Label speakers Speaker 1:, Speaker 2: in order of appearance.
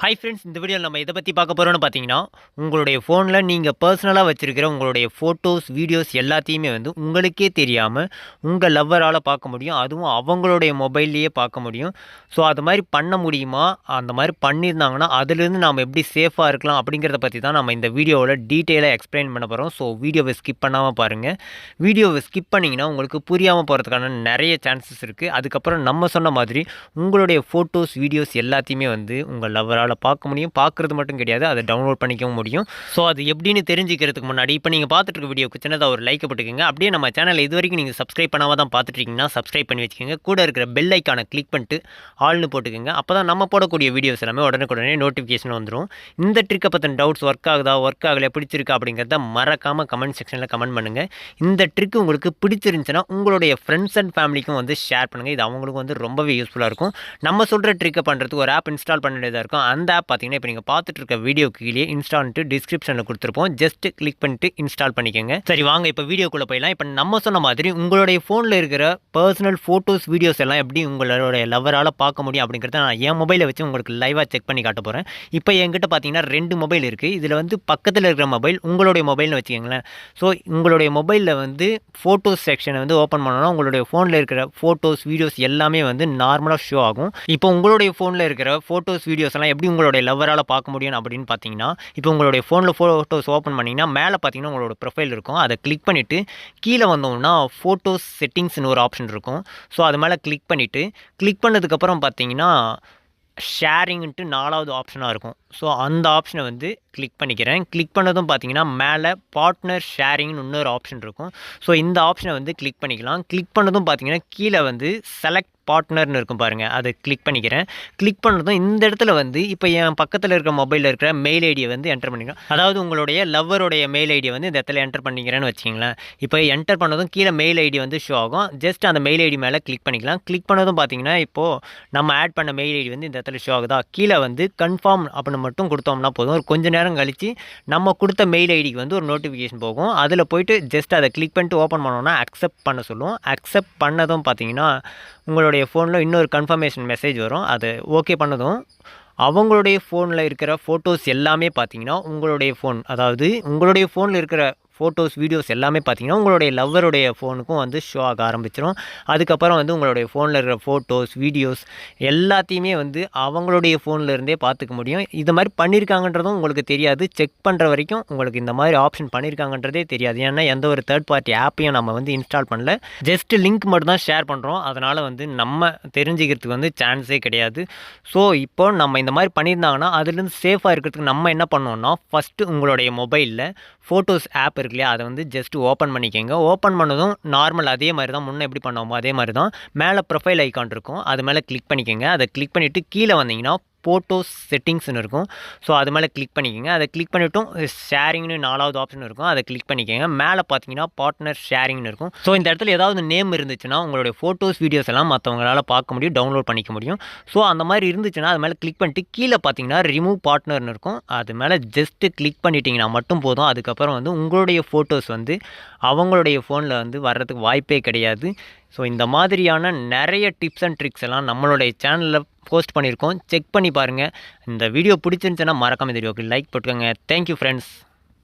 Speaker 1: Hi friends, இந்த வீடியோவில் நம்ம இதை பற்றி பார்க்க போகிறோம்னு பார்த்தீங்கன்னா, உங்களுடைய ஃபோனில் நீங்கள் பர்சனலாக வச்சுருக்கிற உங்களுடைய ஃபோட்டோஸ், வீடியோஸ் எல்லாத்தையுமே வந்து உங்களுக்கே தெரியாமல் உங்கள் லவ்வரால் பார்க்க முடியும். அதுவும் அவங்களுடைய மொபைல்லையே பார்க்க முடியும். ஸோ அது மாதிரி பண்ண முடியுமா? அந்த மாதிரி பண்ணியிருந்தாங்கன்னா அதுலேருந்து நாம் எப்படி சேஃபாக இருக்கலாம் அப்படிங்கிறத பற்றி தான் நம்ம இந்த வீடியோவில் டீட்டெயிலாக எக்ஸ்பிளைன் பண்ண போகிறோம். ஸோ வீடியோவை ஸ்கிப் பண்ணாமல் பாருங்கள். வீடியோவை ஸ்கிப் பண்ணிங்கன்னா உங்களுக்கு புரியாமல் போகிறதுக்கான நிறைய சான்சஸ் இருக்குது. அதுக்கப்புறம் நம்ம சொன்ன மாதிரி உங்களுடைய ஃபோட்டோஸ், வீடியோஸ் எல்லாத்தையுமே வந்து உங்கள் லவ்வரால் பார்க்க முடியும். பார்க்குறது மட்டும் கிடையாது, அதை டவுன்லோட் பண்ணிக்கவும் முடியும். ஸோ அது எப்படின்னு தெரிஞ்சுக்கிறதுக்கு முன்னாடி இப்போ நீங்கள் பார்த்துட்டு இருக்க வீடியோக்கு சின்னதாக ஒரு லைக் போட்டுக்கோங்க. அப்படியே நம்ம சேனலை இது வரைக்கும் நீங்கள் சப்ஸ்கிரைப் பண்ணாமல் தான் பார்த்துட்டு இருக்கீங்கன்னா சப்ஸ்கிரைப் பண்ணி வச்சுக்கோங்க. கூட இருக்கிற பெல் ஐக்கானை கிளிக் பண்ணிட்டு ஆல்னு போட்டுக்கோங்க. அப்போ தான் நம்ம போடக்கூடிய வீடியோஸ் எல்லாமே உடனுக்குடனே நோட்டிஃபிகேஷன் வந்துடும். இந்த ட்ரிக்கை பற்றின டவுட்ஸ் ஒர்க் ஆகுதா, ஒர்க் ஆகலை, பிடிச்சிருக்கா அப்படிங்கிறத மறக்காமல் கமெண்ட் செக்ஷனில் கமெண்ட் பண்ணுங்கள். இந்த ட்ரிக் உங்களுக்கு பிடிச்சிருந்துச்சுன்னா உங்களுடைய ஃப்ரெண்ட்ஸ் அண்ட் ஃபேமிலிக்கும் வந்து ஷேர் பண்ணுங்கள். இது அவங்களுக்கும் வந்து ரொம்பவே யூஸ்ஃபுல்லாக இருக்கும். நம்ம சொல்கிற ட்ரிக்கை பண்ணுறதுக்கு ஒரு ஆப் இன்ஸ்டால் பண்ண வேண்டியதாக இருக்கும். அந்த ஆப் பார்த்தீங்கன்னா இப்போ நீங்கள் பார்த்துட்டு இருக்க வீடியோ கீழே இன்ஸ்டால்ட்டு டிஸ்கிரிப்ஷனில் கொடுத்துருப்போம். ஜஸ்ட் கிளிக் பண்ணிட்டு இன்ஸ்டால் பண்ணிக்கோங்க. சரி, வாங்க இப்போ வீடியோக்குள்ளே போயிடலாம். இப்போ நம்ம சொன்ன மாதிரி உங்களுடைய ஃபோனில் இருக்கிற பர்சனல் ஃபோட்டோஸ், வீடியோஸ் எல்லாம் எப்படி உங்களுடைய லவரால் பார்க்க முடியும் அப்படிங்கிறத நான் என் மொபைலை வச்சு உங்களுக்கு லைவாக செக் பண்ணி காட்ட போகிறேன். இப்போ என்கிட்ட பார்த்தீங்கன்னா 2 மொபைல் இருக்குது. இதில் வந்து பக்கத்தில் இருக்கிற மொபைல் உங்களுடைய மொபைல்னு வச்சுக்கோங்களேன். ஸோ உங்களுடைய மொபைலில் வந்து ஃபோட்டோஸ் செக்ஷனை வந்து ஓப்பன் பண்ணோன்னா உங்களுடைய ஃபோனில் இருக்கிற ஃபோட்டோஸ், வீடியோஸ் எல்லாமே வந்து நார்மலாக ஷோ ஆகும். இப்போ உங்களுடைய ஃபோனில் இருக்கிற ஃபோட்டோஸ், வீடியோஸ் எல்லாம் எப்படி உங்களுடைய லவ்வரால் பார்க்க முடியும் அப்படின்னு பார்த்தீங்கன்னா, இப்போ உங்களுடைய ஃபோனில் ஃபோட்டோஸ் ஓப்பன் பண்ணிங்கன்னா மேலே பார்த்தீங்கன்னா உங்களோட ப்ரொஃபைல் இருக்கும். அதை கிளிக் பண்ணிவிட்டு கீழே வந்தோம்னா ஃபோட்டோஸ் செட்டிங்ஸ்னு ஒரு ஆப்ஷன் இருக்கும். ஸோ அது மேலே கிளிக் பண்ணிவிட்டு கிளிக் பண்ணதுக்கப்புறம் பார்த்தீங்கன்னா ஷேரிங்ன்ட்டு 4வது ஆப்ஷனாக இருக்கும். ஸோ அந்த ஆப்ஷனை வந்து கிளிக் பண்ணிக்கிறேன். கிளிக் பண்ணதும் பார்த்தீங்கன்னா மேலே பார்ட்னர் ஷேரிங்னு இன்னொரு ஆப்ஷன் இருக்கும். ஸோ இந்த ஆப்ஷனை வந்து கிளிக் பண்ணிக்கலாம். கிளிக் பண்ணதும் பார்த்தீங்கன்னா கீழே வந்து செலக்ட் பார்ட்னர்னு இருக்கும் பாருங்கள், அதை கிளிக் பண்ணிக்கிறேன். கிளிக் பண்ணதும் இந்த இடத்துல வந்து இப்போ என் பக்கத்தில் இருக்கிற மொபைலில் இருக்கிற மெயில் ஐடியை வந்து என்டர் பண்ணிக்கலாம். அதாவது உங்களுடைய லவ்வருடைய மெயில் ஐடியை வந்து இந்த இடத்துல என்டர் பண்ணிக்கிறேன்னு வச்சிங்களேன். இப்போ என்டர் பண்ணதும் கீழே மெயில் ஐடி வந்து ஷோ ஆகும். ஜஸ்ட் அந்த மெயில் ஐடி மேலே கிளிக் பண்ணிக்கலாம். கிளிக் பண்ணதும் பார்த்தீங்கன்னா இப்போது நம்ம ஆட் பண்ண மெயில் ஐடி வந்து இந்த இடத்துல ஷோ ஆகுதா. கீழே வந்து கன்ஃபார்ம் அப்படின்னு மட்டும் கொடுத்தோம்னா போதும். ஒரு கொஞ்சம் நேரம் கழித்து நம்ம கொடுத்த மெயில் ஐடிக்கு வந்து ஒரு நோட்டிஃபிகேஷன் போகும். அதில் போய்ட்டு ஜஸ்ட் அதை கிளிக் பண்ணிட்டு ஓப்பன் பண்ணோன்னா அக்செப்ட் பண்ண சொல்லுவோம். அக்செப்ட் பண்ணதும் பார்த்தீங்கன்னா உங்களுடைய ஃபோனில் இன்னொரு கன்ஃபர்மேஷன் மெசேஜ் வரும். அது ஓகே பண்ணதும் அவங்களுடைய ஃபோனில் இருக்கிற ஃபோட்டோஸ் எல்லாமே பார்த்தீங்கன்னா உங்களுடைய ஃபோன், அதாவது உங்களுடைய ஃபோனில் இருக்கிற ஃபோட்டோஸ், வீடியோஸ் எல்லாமே பார்த்தீங்கன்னா உங்களுடைய லவ்வருடைய ஃபோனுக்கும் வந்து ஷோ ஆக ஆரம்பிச்சிடும். அதுக்கப்புறம் வந்து உங்களுடைய ஃபோனில் இருக்கிற ஃபோட்டோஸ், வீடியோஸ் எல்லாத்தையுமே வந்து அவங்களுடைய ஃபோனில் இருந்தே பார்த்துக்க முடியும். இது மாதிரி பண்ணியிருக்காங்கன்றதும் உங்களுக்கு தெரியாது. செக் பண்ணுற வரைக்கும் உங்களுக்கு இந்த மாதிரி ஆப்ஷன் பண்ணியிருக்காங்கன்றதே தெரியாது. ஏன்னா எந்த ஒரு தேர்ட் பார்ட்டி ஆப்பையும் நம்ம வந்து இன்ஸ்டால் பண்ணல. ஜஸ்ட் லிங்க் மட்டும் தான் ஷேர் பண்ணுறோம். அதனால் வந்து நம்ம தெரிஞ்சுக்கிறதுக்கு வந்து சான்ஸே கிடையாது. ஸோ இப்போ நம்ம இந்த மாதிரி பண்ணியிருந்தாங்கன்னா அதுலேருந்து சேஃபாக இருக்கிறதுக்கு நம்ம என்ன பண்ணோம்னா, ஃபஸ்ட்டு உங்களுடைய மொபைலில் ஃபோட்டோஸ் ஆப் இருக்கு இல்லையா, அதை வந்து ஜஸ்ட் ஓப்பன் பண்ணிக்கோங்க. ஓப்பன் பண்ணதும் நார்மல் அதே மாதிரி தான் முன்னே எப்படி பண்ணோமோ அதே மாதிரி தான் மேலே ப்ரொஃபைல் ஐக்கான் இருக்கும். அது மேலே கிளிக் பண்ணிக்கோங்க. அதை கிளிக் பண்ணிவிட்டு கீழே வந்தீங்கன்னா ஃபோட்டோஸ் செட்டிங்ஸ்னு இருக்கும். ஸோ அது மேலே கிளிக் பண்ணிக்கோங்க. அதை கிளிக் பண்ணிவிட்டும் ஷேரிங்னு 4வது ஆப்ஷன் இருக்கும். அதை கிளிக் பண்ணிக்கோங்க. மேலே பார்த்தீங்கன்னா பார்ட்னர் ஷேரிங்னு இருக்கும். ஸோ இந்த இடத்துல ஏதாவது நேம் இருந்துச்சுன்னா உங்களுடைய ஃபோட்டோஸ், வீடியோஸ் எல்லாம் மற்றவங்களால் பார்க்க முடியும், டவுன்லோட் பண்ணிக்க முடியும். ஸோ அந்த மாதிரி இருந்துச்சுன்னா அது மேலே கிளிக் பண்ணிட்டு கீழே பார்த்தீங்கன்னா ரிமூவ் பார்ட்னர்னு இருக்கும். அது மேலே ஜஸ்ட்டு கிளிக் பண்ணிட்டீங்கன்னா மட்டும் போதும். அதுக்கப்புறம் வந்து உங்களுடைய ஃபோட்டோஸ் வந்து அவங்களுடைய ஃபோனில் வந்து வர்றதுக்கு வாய்ப்பே கிடையாது. ஸோ இந்த மாதிரியான நிறைய டிப்ஸ் அண்ட் ட்ரிக்ஸ் எல்லாம் நம்மளுடைய சேனலில் போஸ்ட் பண்ணியிருக்கோம். செக் பண்ணி பாருங்கள். இந்த வீடியோ பிடிச்சிருந்துச்சுன்னா மறக்காம இந்த வீடியோக்கு லைக் போட்டுக்கோங்க. Thank you friends.